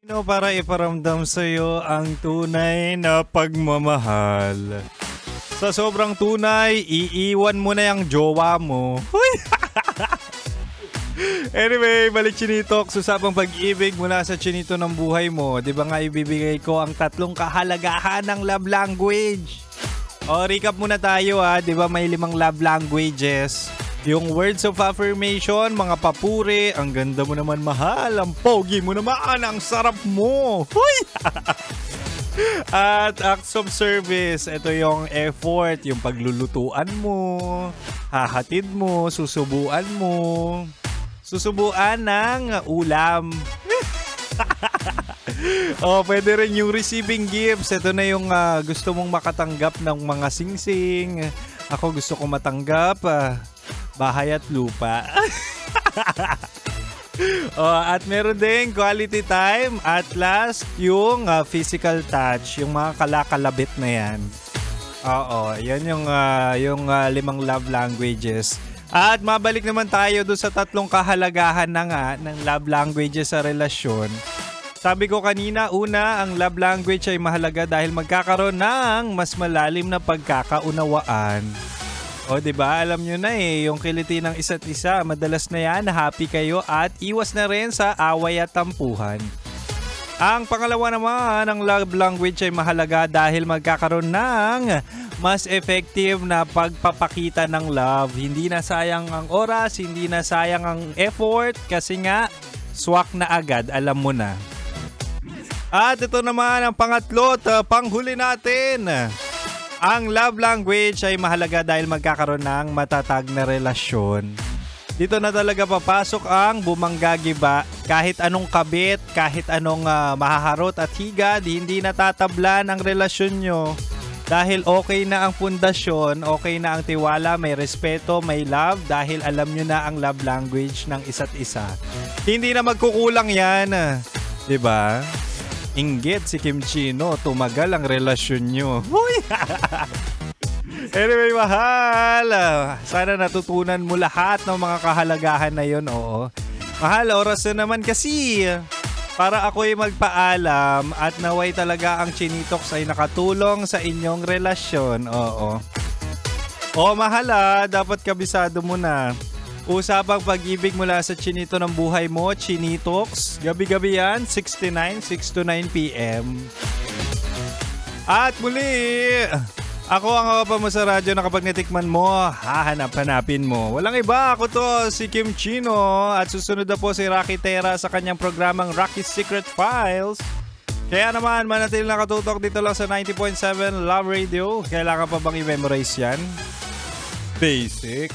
Para iparamdam sa'yo ang tunay na pagmamahal. Sa sobrang tunay, iiwan mo na yung jowa mo. Huy! Anyway, balik Chinitok, usapang pag-ibig mula sa chinito ng buhay mo. Di ba nga ibibigay ko ang 3 kahalagahan ng love language? O, recap muna tayo ha. Di ba may 5 love languages? Yung words of affirmation, mga papuri, ang ganda mo naman mahal, ang pogi mo naman, ang sarap mo. Huy! At acts of service, ito yung effort, yung paglulutuan mo, hahatid mo, susubuan mo, susubuan ng ulam. Oh, pwede rin yung receiving gifts. Ito na yung gusto mong makatanggap ng mga singsing. Ako gusto ko matanggap bahay at lupa. At meron din quality time. At last, yung physical touch. Yung mga kalakalabit na yan. Oo, yan yung 5 love languages. At mabalik naman tayo doon sa 3 kahalagahan na nga ng love languages sa relasyon. Sabi ko kanina, una, ang love language ay mahalaga dahil magkakaroon ng mas malalim na pagkakaunawaan. O, diba? Alam nyo na yung kiliti ng isa't isa. Madalas na yan, happy kayo at iwas na rin sa away at tampuhan. Ang pangalawa naman, ang love language ay mahalaga dahil magkakaroon ng mas effective na pagpapakita ng love. Hindi na sayang ang oras, hindi na sayang ang effort kasi nga, swak na agad, alam mo na. At ito naman ang pangatlo at panghuli natin. Ang love language ay mahalaga dahil magkakaroon ng matatag na relasyon. Dito na talaga papasok ang bumanggagiba. Kahit anong kabit, kahit anong mahaharot at higad, hindi natatablan ang relasyon nyo. Dahil okay na ang pundasyon, okay na ang tiwala, may respeto, may love, dahil alam nyo na ang love language ng isa't isa. Hindi na magkukulang yan. Diba? Inggit si Kim Chino, tumagal ang relasyon nyo. Anyway, mahal. Sana natutunan mo lahat ng mga kahalagahan na yun, oo. Mahal, oras na naman kasi para ako'y magpaalam at naway talaga ang Chinitox ay nakatulong sa inyong relasyon, oo. O mahal, dapat kabisado mo na. Usapang pag-ibig mula sa chinito ng buhay mo, Chinitox. Gabi-gabi yan, 6 to 9 p.m. At muli, ako ang kapapa mo sa radyo na kapag natikman mo, hahanap-hanapin mo. Walang iba, ako to, si Kim Chino. At susunod na po si Rocky Terra sa kanyang programang Rocky's Secret Files. Kaya naman, manatili nakatutok dito lang sa 90.7 Love Radio. Kailangan pa bang i-memorize yan? Basic.